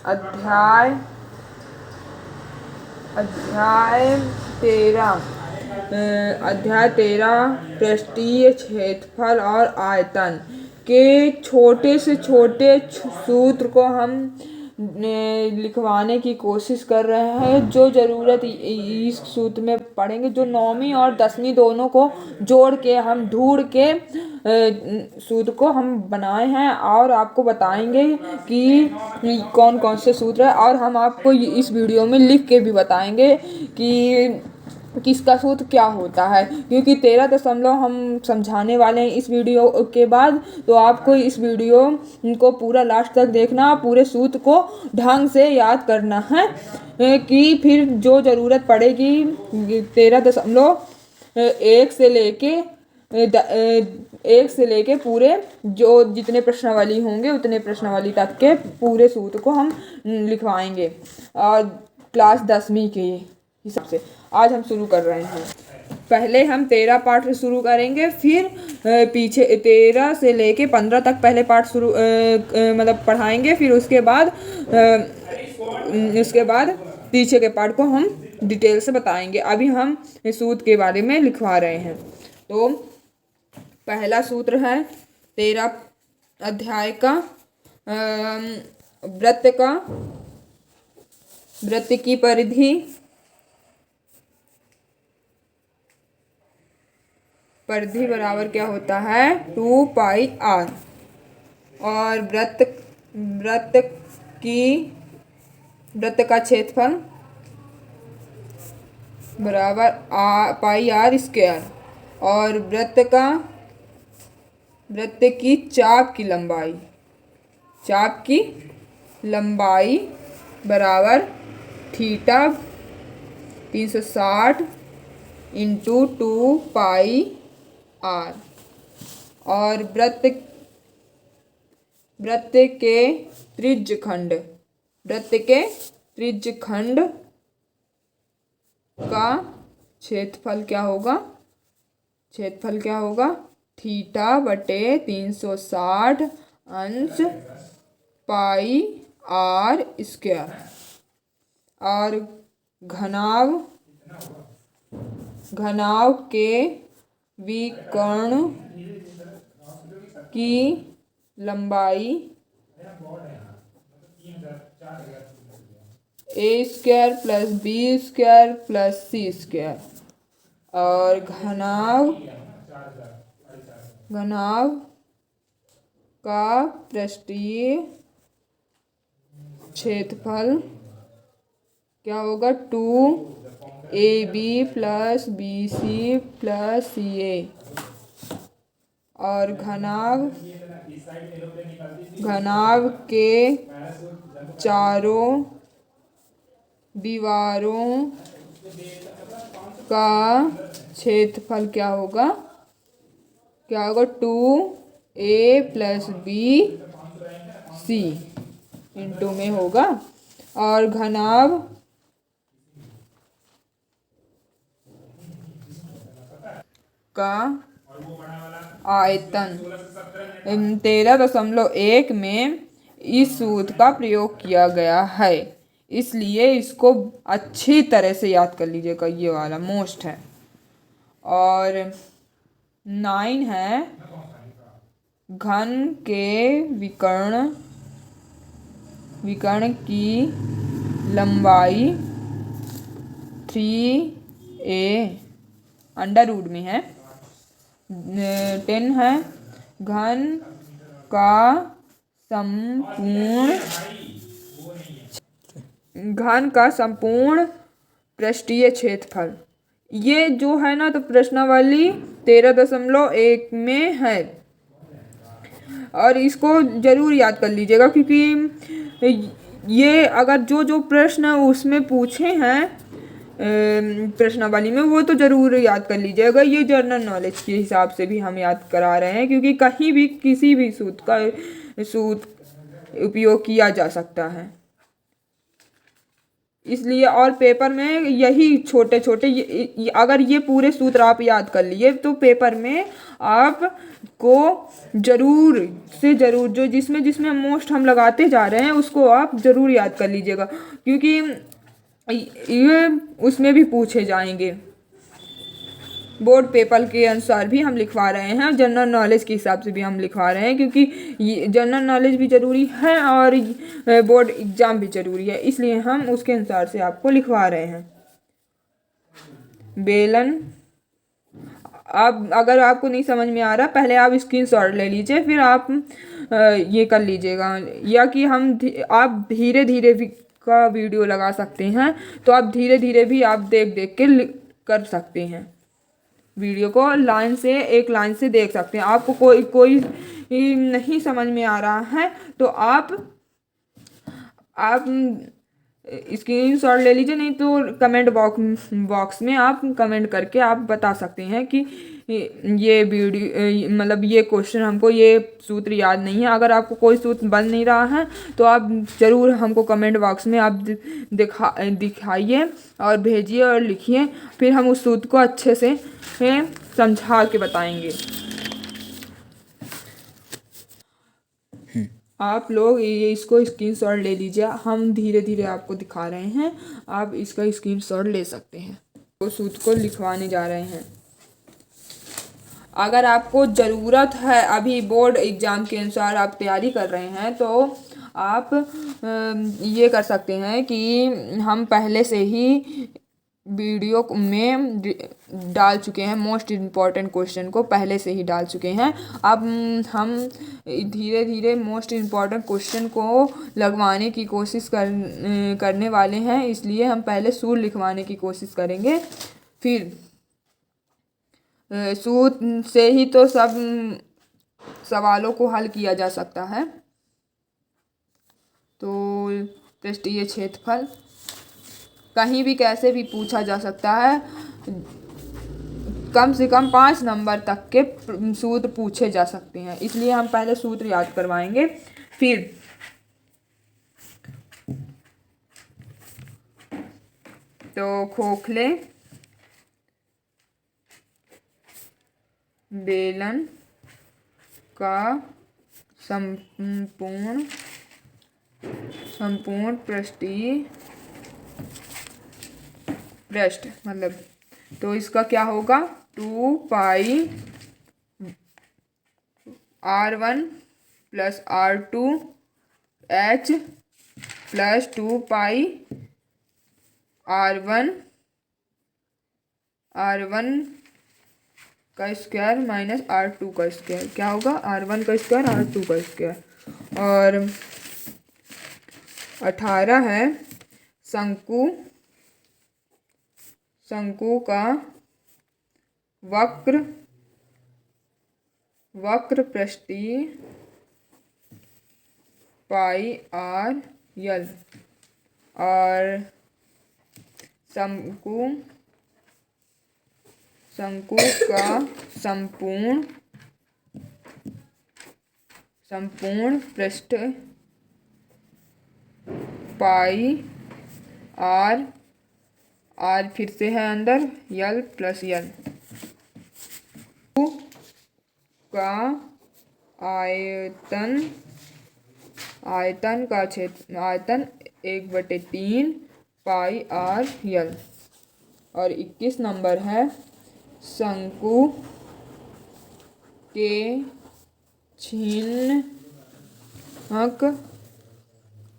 अध्याय अध्याय 13 अध्याय 13 पृष्ठीय क्षेत्रफल और आयतन के छोटे से छोटे सूत्र को हम लिखवाने की कोशिश कर रहे हैं। जो ज़रूरत इस सूत्र में पढ़ेंगे, जो 9वीं और 10वीं दोनों को जोड़ के हम ढूंढ के सूत्र को हम बनाए हैं और आपको बताएंगे कि कौन कौन से सूत्र है, और हम आपको इस वीडियो में लिख के भी बताएंगे कि किसका सूत्र क्या होता है, क्योंकि 13 दशमलव हम समझाने वाले हैं इस वीडियो के बाद। तो आपको इस वीडियो को पूरा लास्ट तक देखना, पूरे सूत्र को ढंग से याद करना है कि फिर जो ज़रूरत पड़ेगी 13.1 से लेके पूरे जो जितने प्रश्नावली होंगे उतने प्रश्नावली तक के पूरे सूत्र को हम लिखवाएंगे और क्लास 10वीं के हिसाब से आज हम शुरू कर रहे हैं। पहले हम 13 पार्ट से शुरू करेंगे, फिर पीछे 13 से लेके 15 तक पहले पार्ट शुरू मतलब पढ़ाएंगे, फिर उसके बाद पीछे के पार्ट को हम डिटेल से बताएंगे। अभी हम सूत्र के बारे में लिखवा रहे हैं। तो पहला सूत्र है 13 अध्याय का वृत्त की परिधि बराबर क्या होता है 2πr, और वृत्त का क्षेत्रफल बराबर πr², और वृत्त की चाप की लंबाई बराबर थीटा 360 × 2πr, और वृत्त के त्रिज्यखंड का क्षेत्रफल क्या होगा थीटा बटे 360 अंश πr², और घनाभ के विकर्ण की लंबाई a² + b² + c², और घनाभ का पृष्ठीय क्षेत्रफल क्या होगा 2ab + bc + ca, और घनाभ के चारों दीवारों का क्षेत्रफल क्या होगा 2a + bc इंटू में होगा, और घनाभ का आयतन 13.1 में इस सूत्र का प्रयोग किया गया है, इसलिए इसको अच्छी तरह से याद कर लीजिएगा। ये वाला मोस्ट है। और 9 है घन के विकर्ण की लंबाई 3a अंडर रूट में है। 10 है घन का संपूर्ण पृष्ठीय क्षेत्रफल। ये जो है ना, तो प्रश्नावली 13.1 में है, और इसको जरूर याद कर लीजिएगा, क्योंकि ये अगर जो प्रश्न उसमें पूछे हैं प्रश्नावली में, वो तो ज़रूर याद कर लीजिएगा। ये जनरल नॉलेज के हिसाब से भी हम याद करा रहे हैं, क्योंकि कहीं भी किसी भी सूत्र उपयोग किया जा सकता है। इसलिए और पेपर में यही छोटे छोटे अगर ये पूरे सूत्र आप याद कर लिए तो पेपर में आपको जरूर से जरूर जो जिसमें जिसमें मोस्ट हम लगाते जा रहे हैं उसको आप जरूर याद कर लीजिएगा, क्योंकि ये उसमें भी पूछे जाएंगे। बोर्ड पेपर के अनुसार भी हम लिखवा रहे हैं, जनरल नॉलेज के हिसाब से भी हम लिखवा रहे हैं, क्योंकि ये जनरल नॉलेज भी ज़रूरी है और बोर्ड एग्ज़ाम भी ज़रूरी है, इसलिए हम उसके अनुसार से आपको लिखवा रहे हैं। बेलन, आप अगर आपको नहीं समझ में आ रहा पहले आप स्क्रीनशॉट ले लीजिए, फिर आप ये कर लीजिएगा, या कि आप धीरे धीरे भी का वीडियो लगा सकते हैं, तो आप धीरे धीरे भी आप देख देख के कर सकते हैं। वीडियो को एक लाइन से देख सकते हैं। आपको कोई नहीं समझ में आ रहा है तो आप स्क्रीनशॉट ले लीजिए, नहीं तो कमेंट बॉक्स में आप कमेंट करके आप बता सकते हैं कि ये वीडियो मतलब ये क्वेश्चन हमको ये सूत्र याद नहीं है। अगर आपको कोई सूत्र बन नहीं रहा है तो आप ज़रूर हमको कमेंट बॉक्स में आप दिखाइए और भेजिए और लिखिए, फिर हम उस सूत्र को अच्छे से समझा के बताएंगे। आप लोग इसको स्क्रीनशॉट ले लीजिए, हम धीरे धीरे आपको दिखा रहे हैं, आप इसका स्क्रीनशॉट ले सकते हैं। तो सूत्र को लिखवाने जा रहे हैं। अगर आपको ज़रूरत है, अभी बोर्ड एग्ज़ाम के अनुसार आप तैयारी कर रहे हैं, तो आप ये कर सकते हैं कि हम पहले से ही वीडियो में डाल चुके हैं, मोस्ट इम्पॉर्टेंट क्वेश्चन को पहले से ही डाल चुके हैं। अब हम धीरे धीरे मोस्ट इम्पॉर्टेंट क्वेश्चन को लगवाने की कोशिश करने वाले हैं, इसलिए हम पहले सूत्र लिखवाने की कोशिश करेंगे, फिर सूत्र से ही तो सब सवालों को हल किया जा सकता है। तो पृष्ठीय क्षेत्रफल कहीं भी कैसे भी पूछा जा सकता है, कम से कम 5 नंबर तक के सूत्र पूछे जा सकते हैं, इसलिए हम पहले सूत्र याद करवाएंगे। फिर तो खोखले बेलन का संपूर्ण पृष्ठीय पृष्ठ मतलब, तो इसका क्या होगा 2 पाई r1 plus r2 h plus 2 पाई r1 का स्क्वायर माइनस r2 का स्क्वायर, क्या होगा r1 का स्क्वायर r2 का स्क्वायर। और 18 है शंकु का वक्र पृष्ठीय पाई r यल, और शंकु का संपूर्ण पृष्ठ पाई r फिर से है अंदर यल प्लस यल, का आयतन का क्षेत्र आयतन 1/3 पाई r यल। और 21 नंबर है शंकु के छिन्हक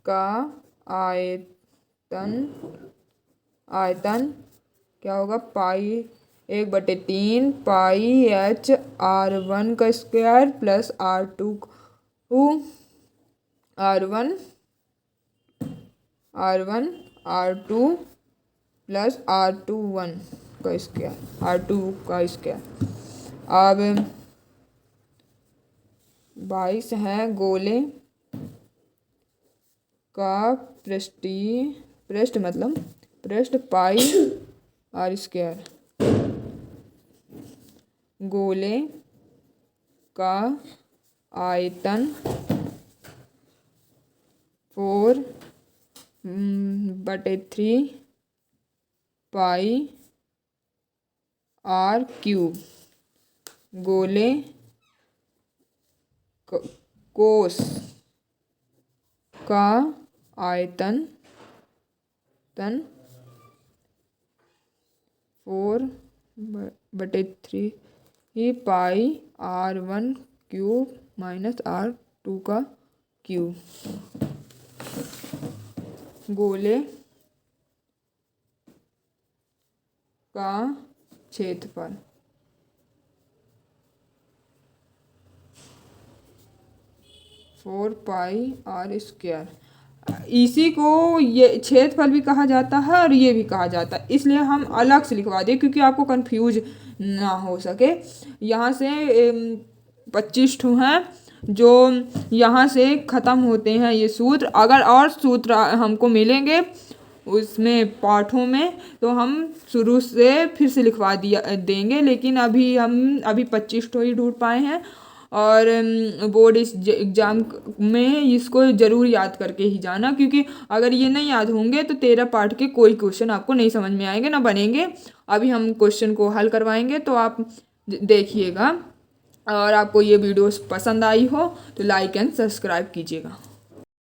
का आयतन क्या होगा पाई 1/3 पाई h r1 का square plus r2 r2 plus r2 का स्क्वायर। अब 22 है गोले का पृष्ठ मतलब पृष्ठ पाई r स्क्वायर, गोले का आयतन 4 बटे 3 पाई आर क्यूब। गोले कोस का आयतन 4/3 पाई R1 क्यूब माइनस R2 का क्यूब। गोले का क्षेत्रफल 4 पाई R स्क्वायर। इसी को ये क्षेत्रफल भी कहा जाता है और ये भी कहा जाता है, इसलिए हम अलग से लिखवा दें क्योंकि आपको कंफ्यूज ना हो सके। यहाँ से 25 ठो हैं जो यहाँ से ख़त्म होते हैं ये सूत्र। अगर और सूत्र हमको मिलेंगे उसमें पाठों में तो हम शुरू से फिर से लिखवा दिया देंगे, लेकिन अभी 25 ठो ही ढूंढ पाए हैं और बोर्ड इस एग्ज़ाम में इसको ज़रूर याद करके ही जाना, क्योंकि अगर ये नहीं याद होंगे तो 13 पार्ट के कोई क्वेश्चन आपको नहीं समझ में आएंगे ना बनेंगे। अभी हम क्वेश्चन को हल करवाएंगे तो आप देखिएगा। और आपको ये वीडियो पसंद आई हो तो लाइक एंड सब्सक्राइब कीजिएगा।